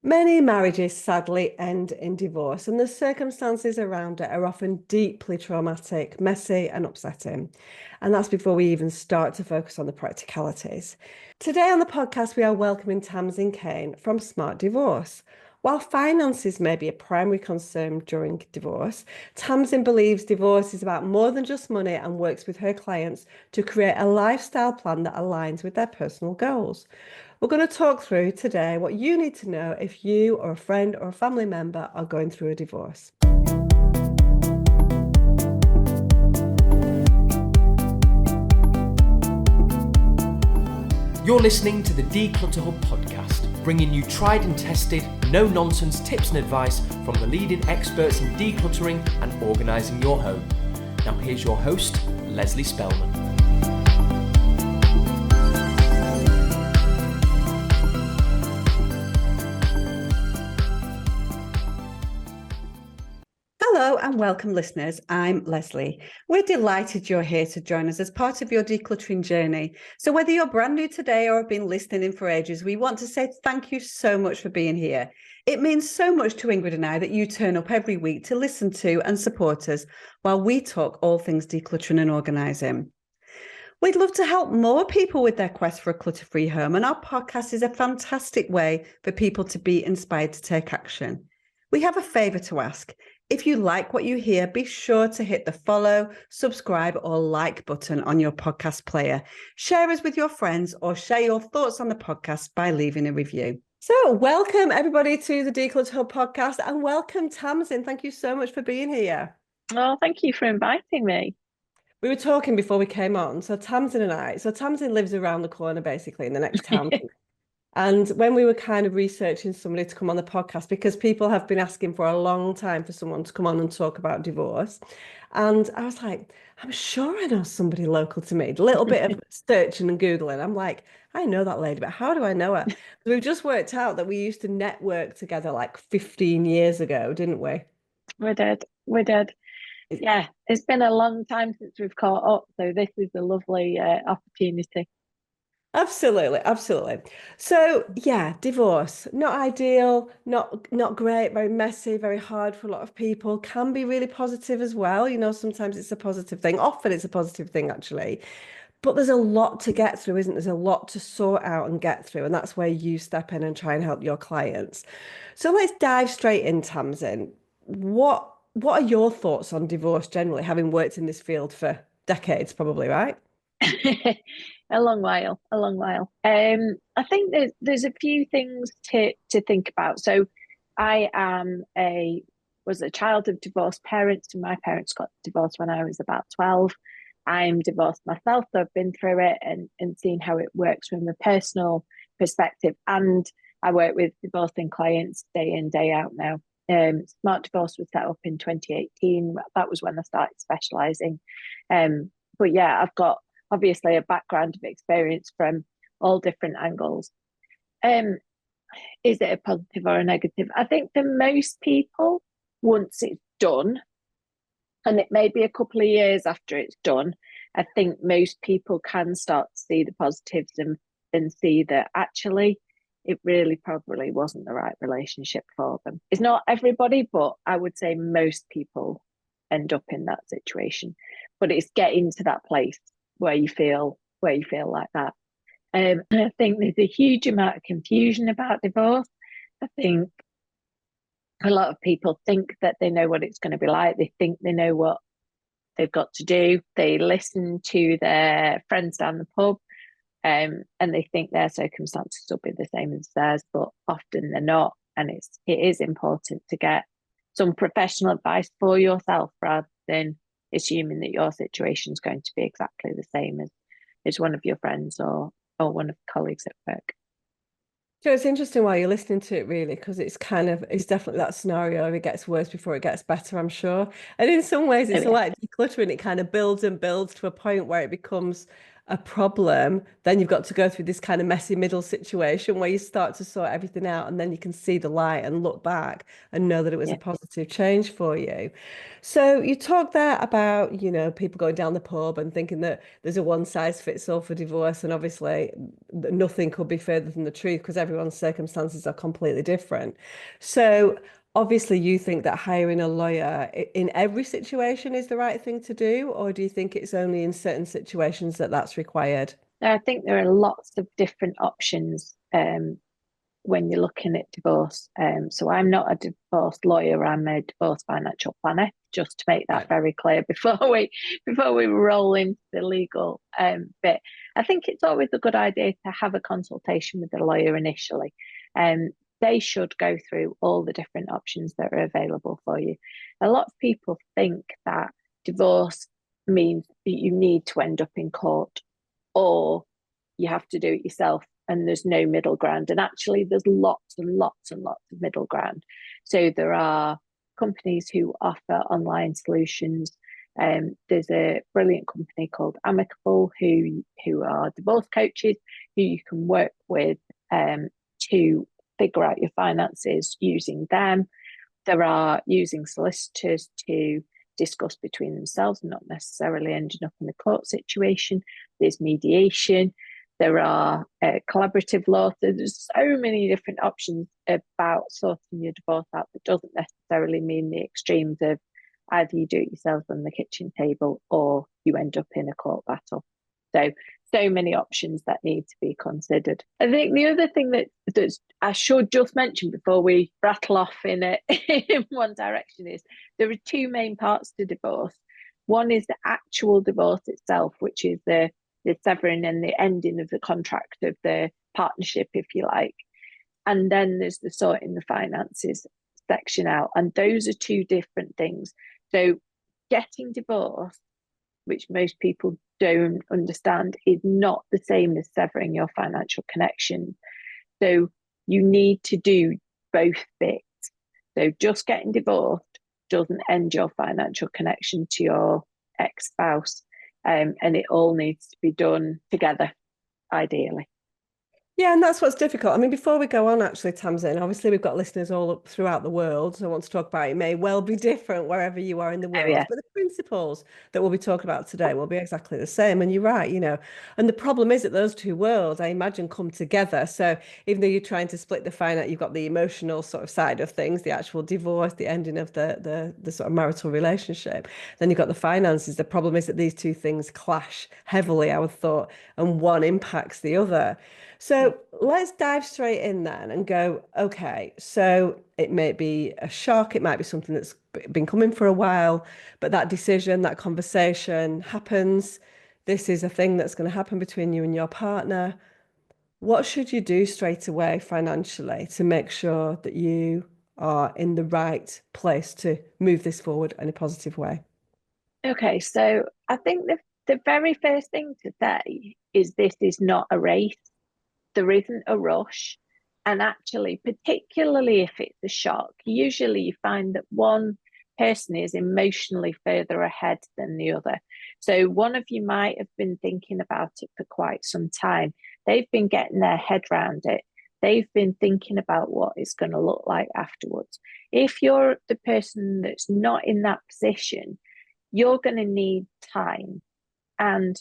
Many marriages sadly end in divorce, and the circumstances around it are often deeply traumatic, messy, and upsetting. And that's before we even start to focus on the practicalities. Today on the podcast, we are welcoming Tamsin Caine from Smart Divorce. While finances may be a primary concern during divorce, Tamsin believes divorce is about more than just money and works with her clients to create a lifestyle plan that aligns with their personal goals. We're going to talk through today what you need to know if you or a friend or a family member are going through a divorce. You're listening to the Declutter Hub podcast, bringing you tried and tested, no-nonsense tips and advice from the leading experts in decluttering and organising your home. Now here's your host, Leslie Spellman. Hello and welcome, listeners. I'm Leslie. We're delighted you're here to join us as part of your decluttering journey. So whether you're brand new today or have been listening in for ages, we want to say thank you so much for being here. It means so much to Ingrid and I that you turn up every week to listen to and support us while we talk all things decluttering and organising. We'd love to help more people with their quest for a clutter-free home, and our podcast is a fantastic way for people to be inspired to take action. We have a favour to ask. If you like what you hear, be sure to hit the follow, subscribe, or like button on your podcast player. Share us with your friends or share your thoughts on the podcast by leaving a review. So welcome everybody to the Declutter Hub podcast, and welcome Tamsin. Thank you so much for being here. Oh, thank you for inviting me. We were talking before we came on. So Tamsin lives around the corner, basically in the next town. And when we were kind of researching somebody to come on the podcast, because people have been asking for a long time for someone to come on and talk about divorce. And I was like, I'm sure I know somebody local to me. A little bit of searching and Googling. I'm like, I know that lady, but how do I know her? We've just worked out that we used to network together like 15 years ago, didn't we? We did. Yeah, it's been a long time since we've caught up. So this is a lovely opportunity. Absolutely. So yeah, divorce, not ideal, not great, very messy, very hard for a lot of people, can be really positive as well. You know, sometimes it's a positive thing. Often it's a positive thing, actually. But there's a lot to get through, isn't there? There's a lot to sort out and get through. And that's where you step in and try and help your clients. So let's dive straight in, Tamsin. What are your thoughts on divorce generally, having worked in this field for decades, probably, right? A long while. I think there's a few things to think about. So I was a child of divorced parents, and my parents got divorced when I was about 12. I'm divorced myself, so I've been through it and seen how it works from a personal perspective. And I work with divorcing clients day in, day out now. Smart Divorce was set up in 2018. That was when I started specialising. But yeah, I've got obviously a background of experience from all different angles. Is it a positive or a negative? I think for most people, once it's done, and it may be a couple of years after it's done, I think most people can start to see the positives and see that actually it really probably wasn't the right relationship for them. It's not everybody, but I would say most people end up in that situation. But it's getting to that place where you feel like that. I think there's a huge amount of confusion about divorce. I think a lot of people think that they know what it's going to be like. They think they know what they've got to do. They listen to their friends down the pub, and they think their circumstances will be the same as theirs, but often they're not. And it is important to get some professional advice for yourself rather than assuming that your situation is going to be exactly the same as one of your friends or one of the colleagues at work. So it's interesting while you're listening to it, really, because it's definitely that scenario. It gets worse before it gets better, I'm sure. And in some ways, it's like decluttering. It kind of builds and builds to a point where it becomes a problem, then you've got to go through this kind of messy middle situation where you start to sort everything out and then you can see the light and look back and know that it was a Yeah. positive change for you. So you talked there about, people going down the pub and thinking that there's a one size fits all for divorce. And obviously nothing could be further from the truth because everyone's circumstances are completely different. So obviously, you think that hiring a lawyer in every situation is the right thing to do, or do you think it's only in certain situations that that's required? I think there are lots of different options when you're looking at divorce. So I'm not a divorce lawyer, I'm a divorce financial planner, just to make that Right. very clear before we roll into the legal bit. I think it's always a good idea to have a consultation with the lawyer initially. They should go through all the different options that are available for you. A lot of people think that divorce means that you need to end up in court or you have to do it yourself and there's no middle ground. And actually, there's lots and lots and lots of middle ground. So there are companies who offer online solutions. There's a brilliant company called Amicable who are divorce coaches who you can work with to figure out your finances using them. There are using solicitors to discuss between themselves, not necessarily ending up in a court situation. There's mediation. There are collaborative law. There's so many different options about sorting your divorce out that doesn't necessarily mean the extremes of either you do it yourself on the kitchen table or you end up in a court battle. So many options that need to be considered. I think the other thing that I should just mention before we rattle off in one direction is there are two main parts to divorce. One is the actual divorce itself, which is the severing and the ending of the contract of the partnership, if you like. And then there's the sorting the finances section out. And those are two different things. So getting divorced, which most people don't understand, is not the same as severing your financial connection. So you need to do both bits. So just getting divorced doesn't end your financial connection to your ex-spouse. And it all needs to be done together, ideally. Yeah, and that's what's difficult. I mean, before we go on, actually, Tamsin, obviously we've got listeners all up throughout the world. So I want to talk about it may well be different wherever you are in the Oh, world. yeah. But the principles that we'll be talking about today will be exactly the same. And you're right, And the problem is that those two worlds, I imagine, come together. So even though you're trying to split the finance, you've got the emotional sort of side of things, the actual divorce, the ending of the sort of marital relationship. Then you've got the finances. The problem is that these two things clash heavily, I would thought, and one impacts the other. So let's dive straight in then and go, okay, so it may be a shock, it might be something that's been coming for a while, but that decision, that conversation happens. This is a thing that's going to happen between you and your partner. What should you do straight away financially to make sure that you are in the right place to move this forward in a positive way? Okay, so I think the very first thing to say is this is not a race. There isn't a rush. And actually, particularly if it's a shock, usually you find that one person is emotionally further ahead than the other. So one of you might have been thinking about it for quite some time. They've been getting their head around it. They've been thinking about what it's going to look like afterwards. If you're the person that's not in that position, you're going to need time. And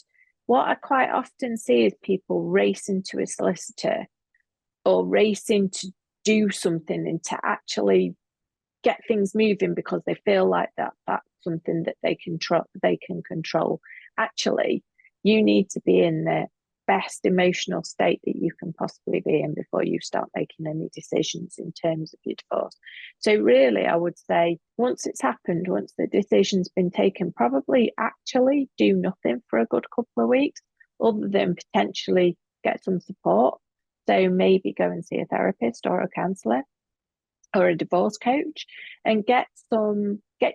what I quite often see is people racing to a solicitor or racing to do something and to actually get things moving because they feel like that's something that they can control. Actually, you need to be in the best emotional state that you can possibly be in before you start making any decisions in terms of your divorce. So really, I would say once it's happened, once the decision's been taken, probably actually do nothing for a good couple of weeks other than potentially get some support. So maybe go and see a therapist or a counsellor or a divorce coach and get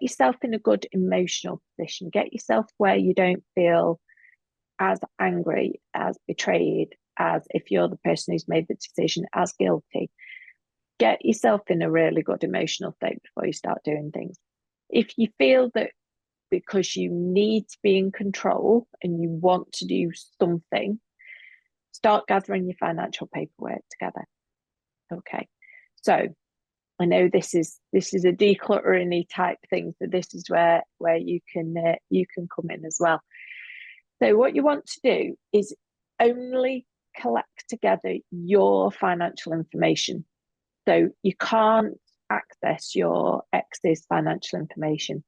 yourself in a good emotional position. Get yourself where you don't feel as angry, as betrayed, as if you're the person who's made the decision, as guilty. Get yourself in a really good emotional state before you start doing things. If you feel that because you need to be in control and you want to do something, start gathering your financial paperwork together. Okay. So I know this is a decluttering type thing, so this is where you can come in as well. So what you want to do is only collect together your financial information. So you can't access your ex's financial information.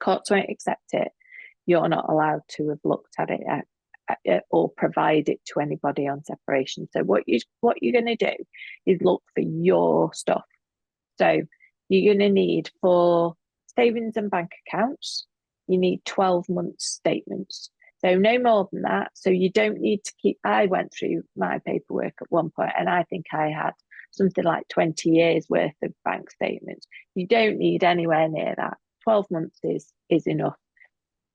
Courts won't accept it. You're not allowed to have looked at it or provide it to anybody on separation. So what you're going to do is look for your stuff. So you're going to need, for savings and bank accounts, you need 12 months statements. So no more than that. So you don't need to keep, I went through my paperwork at one point and I think I had something like 20 years worth of bank statements. You don't need anywhere near that. 12 months is enough.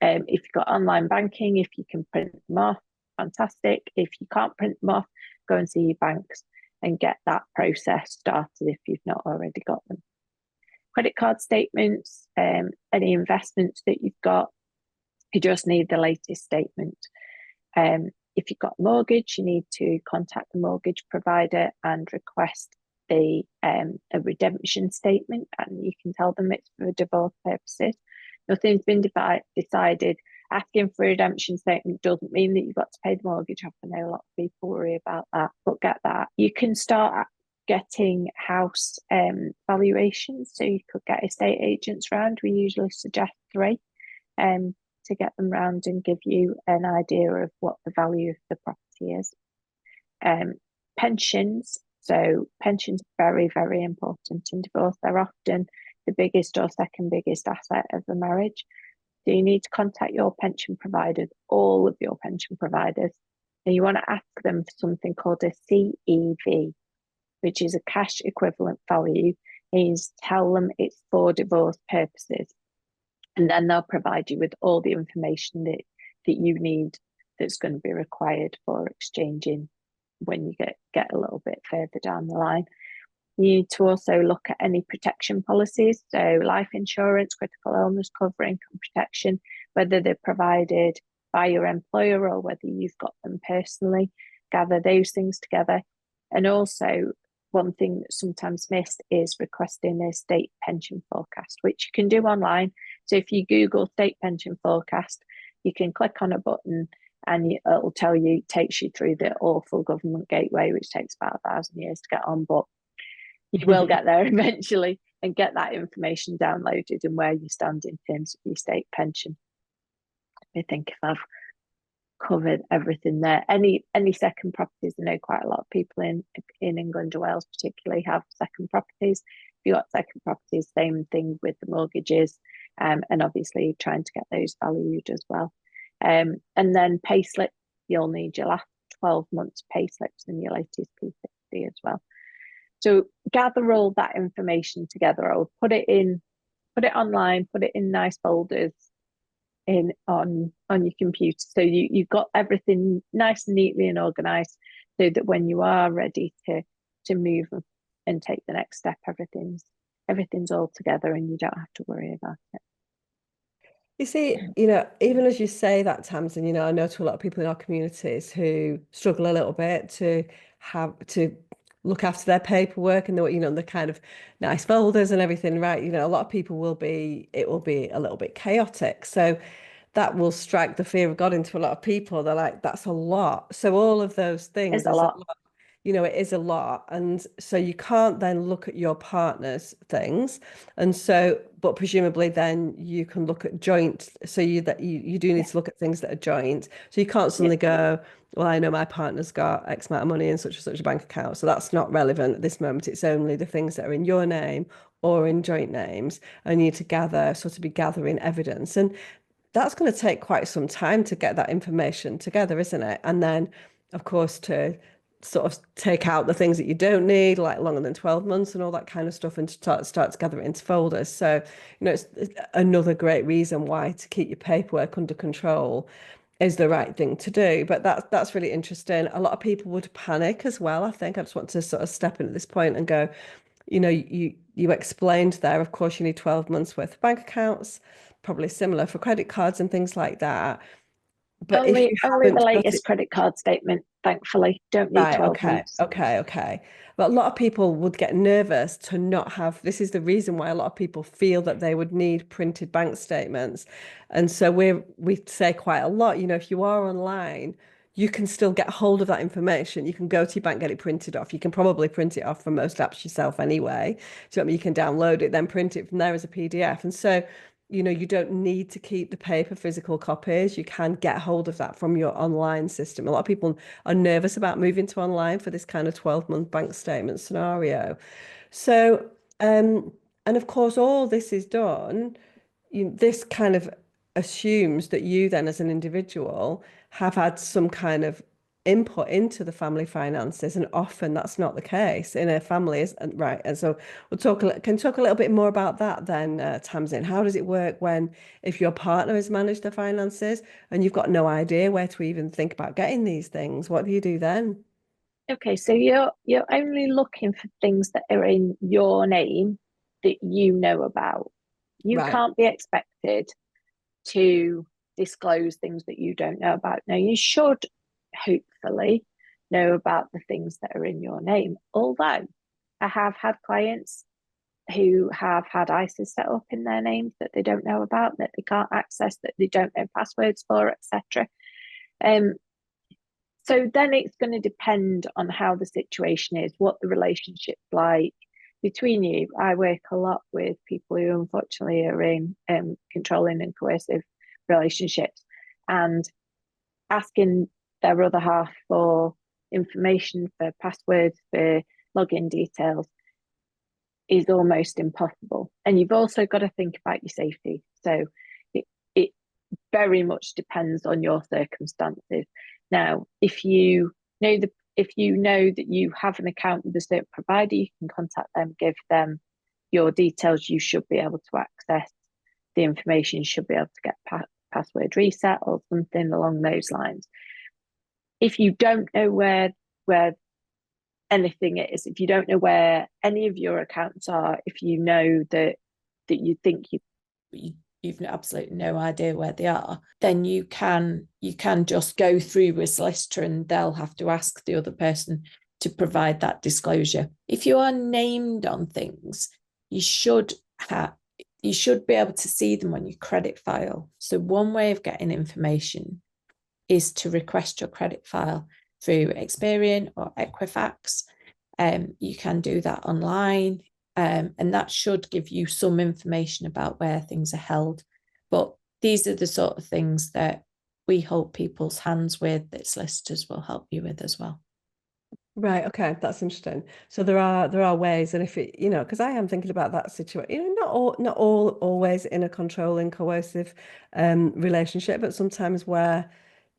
If you've got online banking, if you can print them off, fantastic. If you can't print them off, go and see your banks and get that process started if you've not already got them. Credit card statements, any investments that you've got, you just need the latest statement. If you've got a mortgage, you need to contact the mortgage provider and request a redemption statement, and you can tell them it's for divorce purposes. Nothing's been decided. Asking for a redemption statement doesn't mean that you've got to pay the mortgage off. I know a lot of people worry about that, but get that. You can start getting house valuations. So you could get estate agents round. We usually suggest 3 to get them round and give you an idea of what the value of the property is. Pensions. So pensions are very, very important in divorce. They're often the biggest or second biggest asset of the marriage. So you need to contact your pension providers, all of your pension providers, and you want to ask them for something called a CEV, which is a cash equivalent value. And you tell them it's for divorce purposes, and then they'll provide you with all the information that you need that's going to be required for exchanging when you get a little bit further down the line. You need to also look at any protection policies, so life insurance, critical illness cover, income protection, whether they're provided by your employer or whether you've got them personally. Gather those things together. And also, one thing that's sometimes missed is requesting a state pension forecast, which you can do online. So if you Google state pension forecast, you can click on a button and it'll tell you, takes you through the awful government gateway, which takes about 1,000 years to get on, but you will get there eventually, and get that information downloaded and where you stand in terms of your state pension. I think if I've covered everything there. Any second properties, I know quite a lot of people in England or Wales particularly have second properties. If you've got second properties, same thing with the mortgages, and obviously trying to get those valued as well. And then pay slip, you'll need your last 12 months pay slips and your latest P60 as well. So gather all that information together. I'll put it online, put it in nice folders on your computer. So you've got everything nice and neatly and organized, so that when you are ready to move and take the next step, everything's all together and you don't have to worry about it. You see, even as you say that, Tamsin, I know to a lot of people in our communities who struggle a little bit to look after their paperwork and the kind of nice folders and everything, right? A lot of people it will be a little bit chaotic. So that will strike the fear of God into a lot of people. They're like, that's a lot. So all of those things It's a lot. It is a lot. And so you can't then look at your partner's things. And so, but presumably then you can look at joint. So you do need to look at things that are joint. So you can't suddenly go, well, I know my partner's got X amount of money in such and such a bank account. So that's not relevant at this moment. It's only the things that are in your name or in joint names. And you need to be gathering evidence. And that's going to take quite some time to get that information together, isn't it? And then, of course, to sort of take out the things that you don't need, like longer than 12 months and all that kind of stuff, and start to gather it into folders. So, it's another great reason why to keep your paperwork under control is the right thing to do. But that's really interesting. A lot of people would panic as well, I think. I just want to sort of step in at this point and go, you explained there, of course, you need 12 months worth of bank accounts, probably similar for credit cards and things like that. But if Only you only the haven't got latest it credit card statement, thankfully. Don't need right, 12 months. okay. But a lot of people would get nervous to not have, this is the reason why a lot of people feel that they would need printed bank statements. And so we say quite a lot, if you are online, you can still get hold of that information. You can go to your bank, get it printed off. You can probably print it off from most apps yourself anyway. So you can download it, then print it from there as a PDF. And so you don't need to keep the paper physical copies. You can get hold of that from your online system. A lot of people are nervous about moving to online for this kind of 12-month bank statement scenario. So, and of course, all this is done, this kind of assumes that you then, as an individual, have had some kind of input into the family finances, and often that's not the case in a family, right? And so can talk a little bit more about that then, Tamsin. How does it work when if your partner has managed the finances and you've got no idea where to even think about getting these things? What do you do then? Okay, so you're only looking for things that are in your name that you know about. You Right. can't be expected to disclose things that you don't know about. Now, you should hopefully know about the things that are in your name. Although I have had clients who have had ISAs set up in their names that they don't know about, that they can't access, that they don't know passwords for, etc. So then it's going to depend on how the situation is, what the relationship's like between you. I work a lot with people who unfortunately are in controlling and coercive relationships, and asking their other half for information, for passwords, for login details is almost impossible. And you've also got to think about your safety. So it very much depends on your circumstances. Now, if you know that you have an account with a certain provider, you can contact them, give them your details. You should be able to access the information. You should be able to get password reset or something along those lines. If you don't know where anything is, if you don't know where any of your accounts are, if you know that you think you've absolutely no idea where they are, then you can just go through with solicitor and they'll have to ask the other person to provide that disclosure. If you are named on things, you should be able to see them on your credit file. So one way of getting information is to request your credit file through Experian or Equifax. You can do that online. And that should give you some information about where things are held. But these are the sort of things that we hold people's hands with, that solicitors will help you with as well. Right, okay, that's interesting. So there are ways, and if it, because I am thinking about that situation, not all always in a controlling, coercive relationship, but sometimes where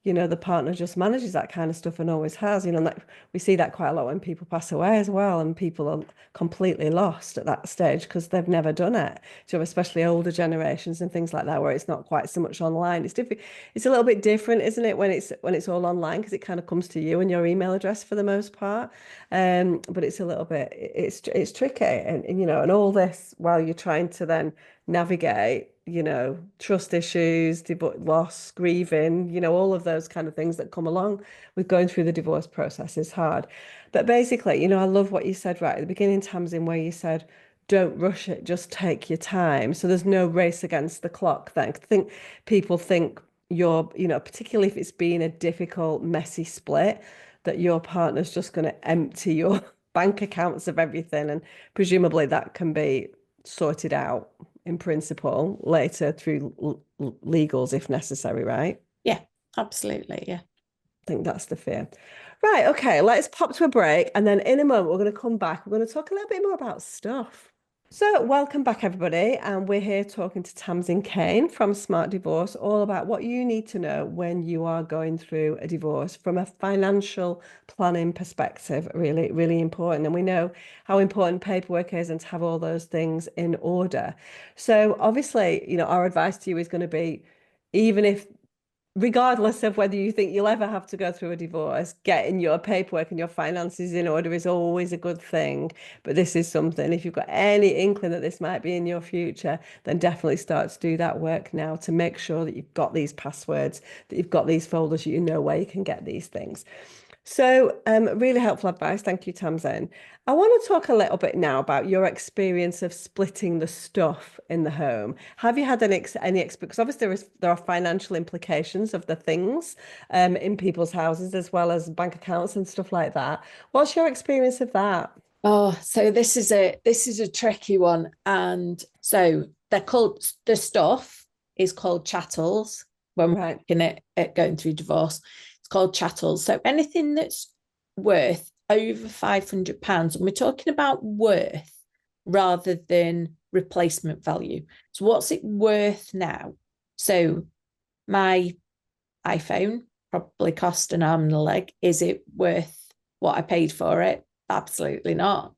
the partner just manages that kind of stuff and always has, like we see that quite a lot when people pass away as well, and people are completely lost at that stage because they've never done it. So especially older generations and things like that, where it's not quite so much online. It's a little bit different, isn't it, when it's all online, because it kind of comes to you and your email address for the most part. But it's a little bit, it's tricky, and all this while you're trying to then navigate trust issues, loss, grieving, all of those kind of things that come along with going through the divorce process is hard. But basically, I love what you said right at the beginning, Tamsin, where you said, don't rush it, just take your time. So there's no race against the clock then. I think people think particularly if it's been a difficult, messy split, that your partner's just going to empty your bank accounts of everything. And presumably that can be sorted out in principle later through legals if necessary, right? Yeah, absolutely. Yeah. I think that's the fear. Right, okay, let's pop to a break, and then in a moment we're going to come back. We're going to talk a little bit more about stuff. So welcome back, everybody, and we're here talking to Tamsin Caine from Smart Divorce, all about what you need to know when you are going through a divorce from a financial planning perspective. Really, really important. And we know how important paperwork is and to have all those things in order. So obviously, our advice to you is going to be, even if regardless of whether you think you'll ever have to go through a divorce, getting your paperwork and your finances in order is always a good thing. But this is something, if you've got any inkling that this might be in your future, then definitely start to do that work now to make sure that you've got these passwords, that you've got these folders, you know where you can get these things. So, really helpful advice. Thank you, Tamsin. I want to talk a little bit now about your experience of splitting the stuff in the home. Have you had any experience? Because obviously there are financial implications of the things in people's houses as well as bank accounts and stuff like that. What's your experience of that? Oh, so this is a tricky one. And so the stuff is called chattels when we're Right. looking at going through divorce. It's called chattels. So anything that's worth over £500, and we're talking about worth rather than replacement value. So what's it worth now? So my iPhone probably cost an arm and a leg. Is it worth what I paid for it? Absolutely not.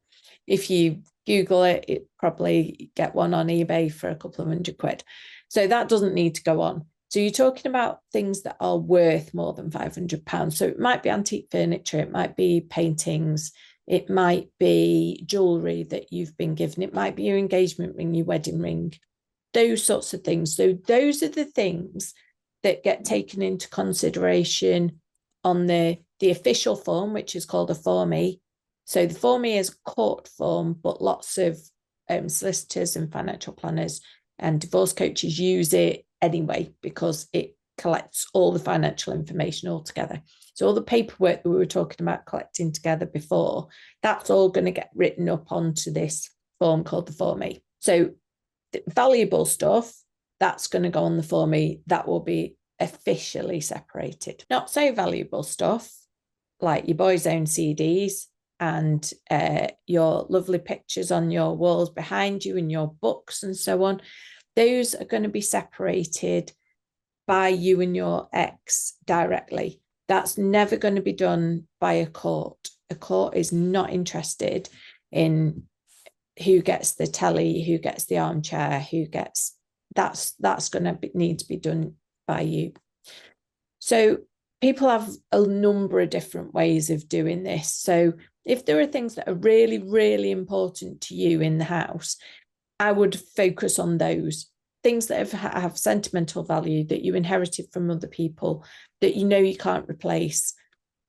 If you Google it, it probably get one on eBay for a couple of £100. So that doesn't need to go on. So you're talking about things that are worth more than £500. So it might be antique furniture, it might be paintings, it might be jewelry that you've been given, it might be your engagement ring, your wedding ring, those sorts of things. So those are the things that get taken into consideration on the official form, which is called a Form E. So the Form E is a court form, but lots of solicitors and financial planners and divorce coaches use it anyway because it collects all the financial information all together. So all the paperwork that we were talking about collecting together before, that's all going to get written up onto this form called the Form E. So the valuable stuff, that's going to go on the Form E. That will be officially separated. Not so valuable stuff, like your boys' own CDs and your lovely pictures on your walls behind you and your books and so on, those are going to be separated by you and your ex directly. That's never going to be done by a court. A court is not interested in who gets the telly, who gets the armchair, who gets that's going to need to be done by you. So people have a number of different ways of doing this. So if there are things that are really, really important to you in the house, I would focus on those things that have sentimental value that you inherited from other people that you know you can't replace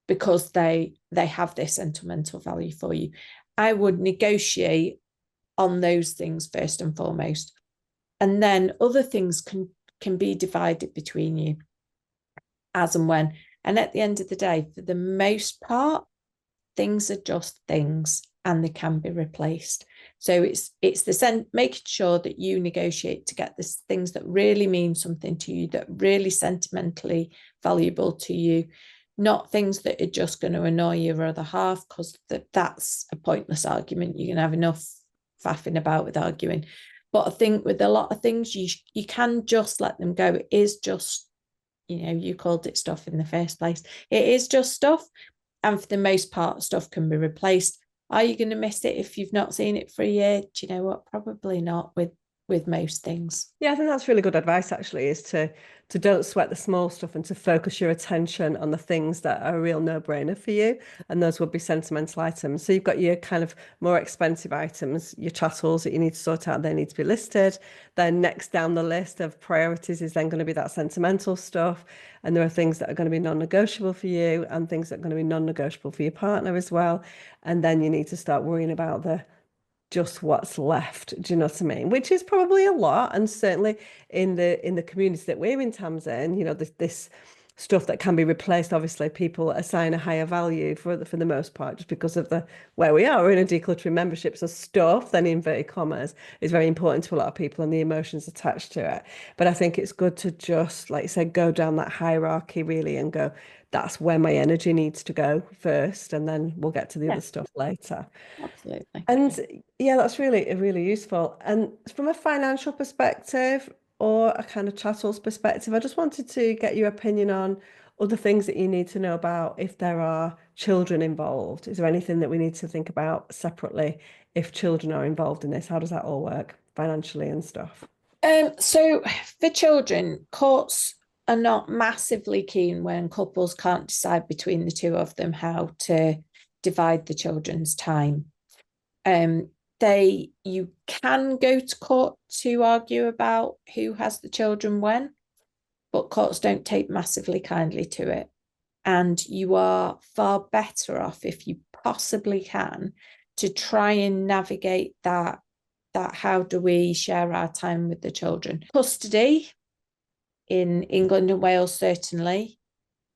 because they have this sentimental value for you. I would negotiate on those things first and foremost. And then other things can be divided between you as and when. And at the end of the day, for the most part, things are just things and they can be replaced. So it's making sure that you negotiate to get the things that really mean something to you, that really sentimentally valuable to you, not things that are just going to annoy your other half, because that's a pointless argument. You can have enough faffing about with arguing. But I think with a lot of things, you can just let them go. It is just, you called it stuff in the first place. It is just stuff. And for the most part, stuff can be replaced. Are you going to miss it if you've not seen it for a year? Do you know what? Probably not with most things. Yeah, I think that's really good advice, actually, is to don't sweat the small stuff and to focus your attention on the things that are a real no-brainer for you. And those would be sentimental items. So you've got your kind of more expensive items, your chattels that you need to sort out, they need to be listed. Then next down the list of priorities is then going to be that sentimental stuff. And there are things that are going to be non-negotiable for you and things that are going to be non-negotiable for your partner as well. And then you need to start worrying about just what's left. Do you know what I mean? Which is probably a lot, and certainly in the community that we're in, Tamsin, this stuff that can be replaced. Obviously, people assign a higher value for the most part, just because of where we are. We're in a decluttering membership, so stuff, then in inverted commas, is very important to a lot of people and the emotions attached to it. But I think it's good to just, like you said, go down that hierarchy really and go, that's where my energy needs to go first, and then we'll get to the other stuff later. Absolutely. And yeah, that's really useful. And from a financial perspective or a kind of chattels perspective, I just wanted to get your opinion on other things that you need to know about if there are children involved. Is there anything that we need to think about separately if children are involved in this? How does that all work financially and stuff? So for children, courts are not massively keen when couples can't decide between the two of them how to divide the children's time. You can go to court to argue about who has the children when, but courts don't take massively kindly to it. And you are far better off, if you possibly can, to try and navigate that how do we share our time with the children. Custody in England and Wales certainly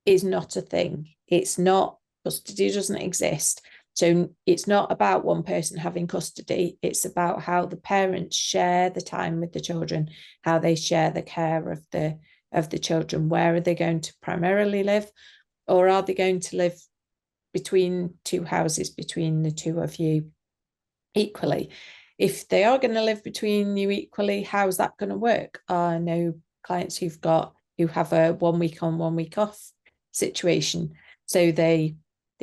is not a thing. It's not, custody doesn't exist. So it's not about one person having custody. It's about how the parents share the time with the children, how they share the care of the children. Where are they going to primarily live? Or are they going to live between two houses, between the two of you equally? If they are going to live between you equally, how's that going to work? I know clients who have a 1 week on, 1 week off situation. So they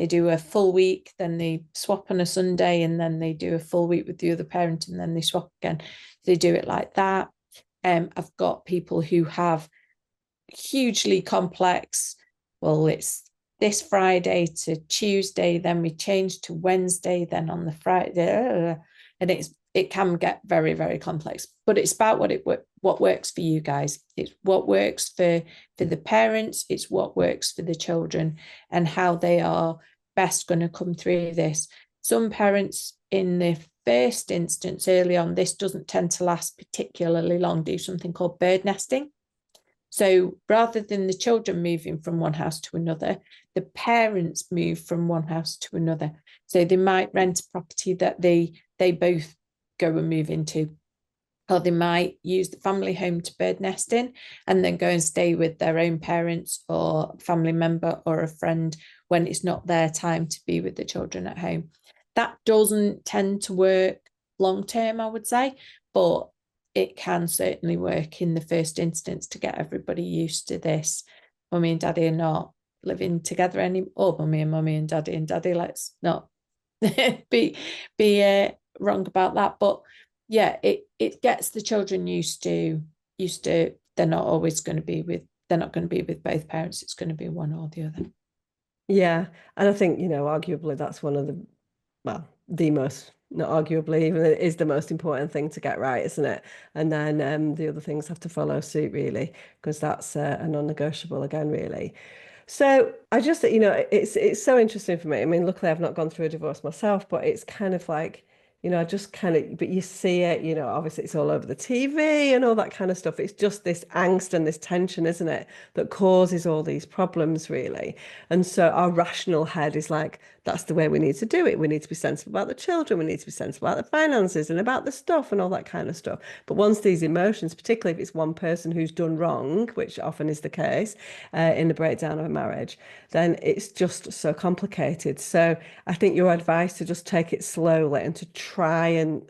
do a full week, then they swap on a Sunday, and then they do a full week with the other parent, and then they swap again. They do it like that. I've got people who have hugely complex, well, it's this Friday to Tuesday, then we change to Wednesday, then on the Friday, and it can get very, very complex. But it's about what works for you guys. It's what works for the parents. It's what works for the children, and how they are best going to come through this. Some parents, in the first instance, early on, this doesn't tend to last particularly long, do something called bird nesting. So rather than the children moving from one house to another, the parents move from one house to another. So they might rent a property that they both go and move into, or they might use the family home to bird nest in, and then go and stay with their own parents or family member or a friend when it's not their time to be with the children at home. That doesn't tend to work long term, I would say, but it can certainly work in the first instance to get everybody used to this. Mummy and daddy are not living together anymore, or mummy and daddy, let's not be wrong about that. But yeah, it gets the children used to they're not going to be with both parents. It's going to be one or the other. Yeah. And I think, arguably that's one of the most, not arguably, even it is the most important thing to get right, isn't it? And then the other things have to follow suit, really, because that's a non-negotiable again, really. So I just, it's so interesting for me. I mean, luckily I've not gone through a divorce myself, but it's kind of like, I just kind of, but you see it, obviously it's all over the TV and all that kind of stuff. It's just this angst and this tension, isn't it, that causes all these problems, really. And so our rational head is like, that's the way we need to do it. We need to be sensible about the children. We need to be sensible about the finances and about the stuff and all that kind of stuff. But once these emotions, particularly if it's one person who's done wrong, which often is the case in the breakdown of a marriage, then it's just so complicated. So I think your advice to just take it slowly and to try and,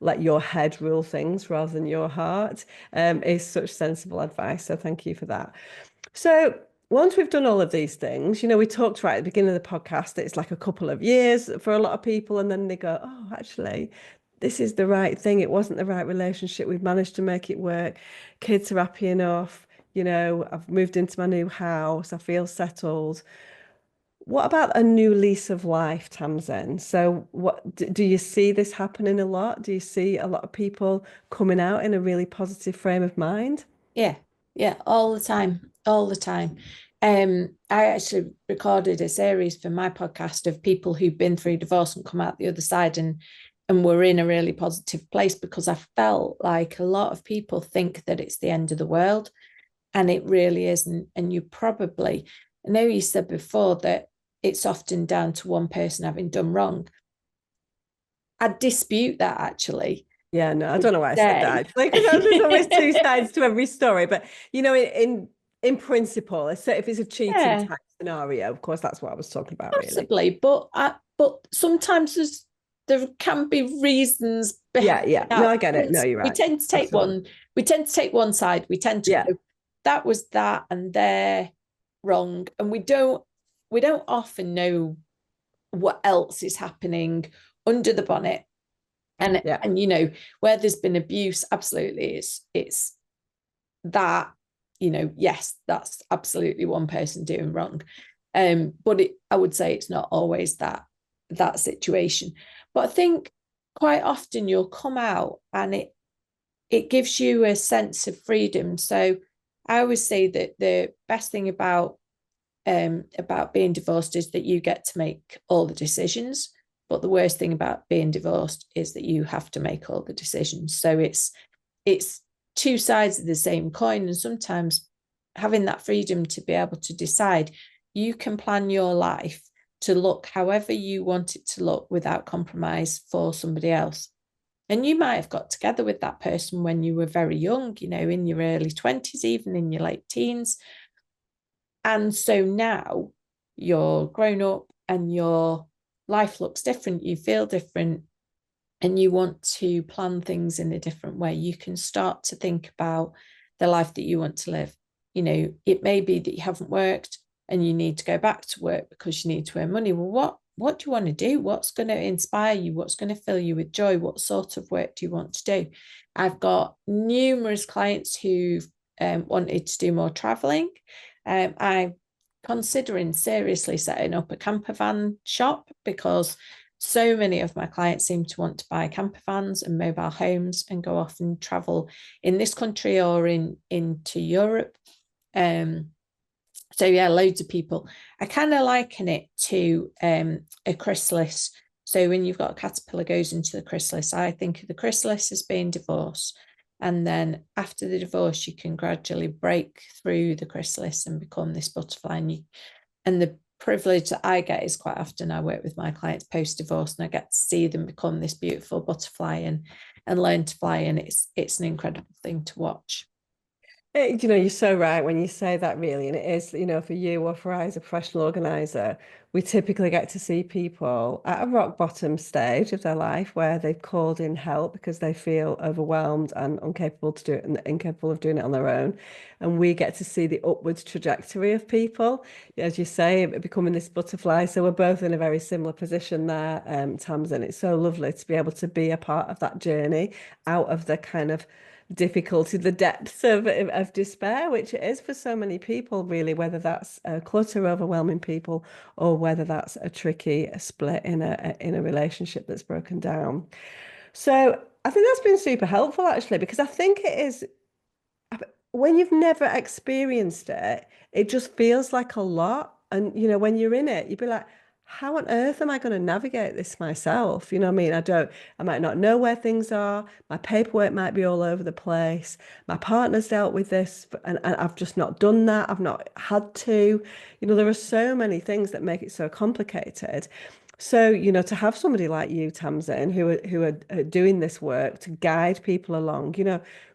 let your head rule things rather than your heart is such sensible advice. So thank you for that. So once we've done all of these things, we talked right at the beginning of the podcast that it's like a couple of years for a lot of people. And then they go, oh, actually, this is the right thing. It wasn't the right relationship. We've managed to make it work. Kids are happy enough. I've moved into my new house. I feel settled. What about a new lease of life, Tamsin? So what do you see this happening a lot? Do you see a lot of people coming out in a really positive frame of mind? Yeah, all the time. I actually recorded a series for my podcast of people who've been through divorce and come out the other side and were in a really positive place, because I felt like a lot of people think that it's the end of the world, and it really isn't. And I know you said before that it's often down to one person having done wrong. I dispute that, actually. Yeah, no, I don't know why I said that, actually, because there's always two sides to every story. But in principle, if it's a cheating type scenario, of course, that's what I was talking about, possibly, really. But sometimes there can be reasons. Yeah. No, I get it. No, you're right. We tend to take one. We tend to take one side. We tend to go, that was that, and they're wrong, and we don't often know what else is happening under the bonnet. And where there's been abuse, absolutely, it's that, yes, that's absolutely one person doing wrong. But I would say it's not always that situation. But I think quite often you'll come out and it gives you a sense of freedom. So I always say that the best thing about being divorced is that you get to make all the decisions. But the worst thing about being divorced is that you have to make all the decisions. So it's two sides of the same coin. And sometimes having that freedom to be able to decide, you can plan your life to look however you want it to look without compromise for somebody else. And you might have got together with that person when you were very young, in your early 20s, even in your late teens. And so now you're grown up and your life looks different, you feel different, and you want to plan things in a different way. You can start to think about the life that you want to live. It may be that you haven't worked and you need to go back to work because you need to earn money. Well, what do you want to do? What's going to inspire you? What's going to fill you with joy? What sort of work do you want to do? I've got numerous clients who've wanted to do more traveling. I'm considering seriously setting up a camper van shop because so many of my clients seem to want to buy camper vans and mobile homes and go off and travel in this country or into Europe. So yeah, loads of people. I kind of liken it to a chrysalis. So when you've got a caterpillar goes into the chrysalis, I think of the chrysalis as being divorce. And then after the divorce, you can gradually break through the chrysalis and become this butterfly. And the privilege that I get is quite often I work with my clients post-divorce and I get to see them become this beautiful butterfly and learn to fly. And it's an incredible thing to watch. You're so right when you say that, really. And it is, for you or for I as a professional organizer, we typically get to see people at a rock bottom stage of their life where they've called in help because they feel overwhelmed and incapable to do it and incapable of doing it on their own. And we get to see the upwards trajectory of people, as you say, becoming this butterfly. So we're both in a very similar position there, Tamsin. It's so lovely to be able to be a part of that journey out of the kind of difficulty, the depths of despair, which it is for so many people, really, whether that's clutter overwhelming people or whether that's a tricky split in a relationship that's broken down. So I think that's been super helpful, actually, because I think it is, when you've never experienced it, it just feels like a lot. And, when you're in it, you'd be like, how on earth am I going to navigate this myself? You know what I mean? I might not know where things are. My paperwork might be all over the place. My partner's dealt with this and I've just not done that. I've not had to. There are so many things that make it so complicated. So, to have somebody like you, Tamsin, who are doing this work to guide people along,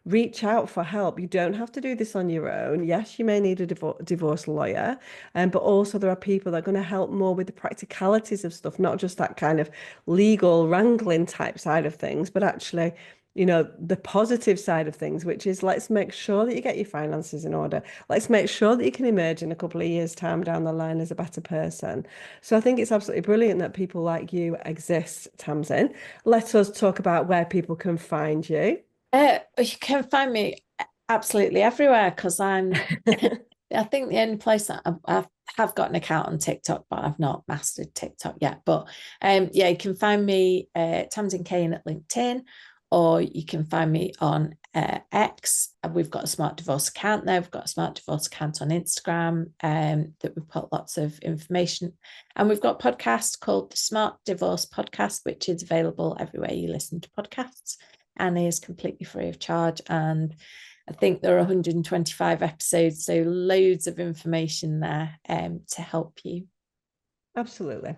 reach out for help. You don't have to do this on your own. Yes, you may need a divorce lawyer, but also there are people that are going to help more with the practicalities of stuff, not just that kind of legal wrangling type side of things, but actually, the positive side of things, which is let's make sure that you get your finances in order. Let's make sure that you can emerge in a couple of years' time down the line as a better person. So I think it's absolutely brilliant that people like you exist, Tamsin. Let us talk about where people can find you. You can find me absolutely everywhere because I think the only place that I have got an account on TikTok, but I've not mastered TikTok yet. But yeah, you can find me Tamsin Caine at LinkedIn, or you can find me on X. We've got a Smart Divorce account there. We've got a Smart Divorce account on Instagram that we put lots of information. And we've got a podcast called the Smart Divorce Podcast, which is available everywhere you listen to podcasts and is completely free of charge. And I think there are 125 episodes, so loads of information there to help you. Absolutely.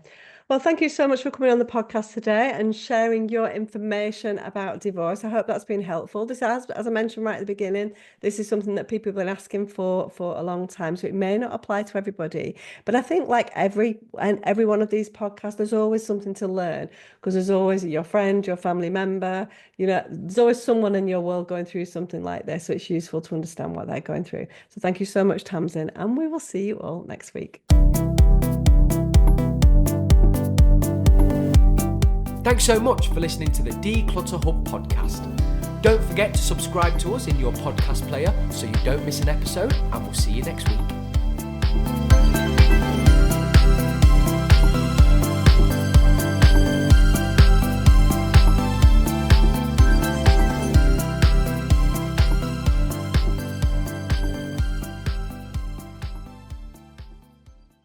Well, thank you so much for coming on the podcast today and sharing your information about divorce. I hope that's been helpful. This, as I mentioned right at the beginning, this is something that people have been asking for a long time, so it may not apply to everybody. But I think like every one of these podcasts, there's always something to learn because there's always your friend, your family member, there's always someone in your world going through something like this. So it's useful to understand what they're going through. So thank you so much, Tamsin, and we will see you all next week. Thanks so much for listening to the Declutter Hub podcast. Don't forget to subscribe to us in your podcast player so you don't miss an episode, and we'll see you next week.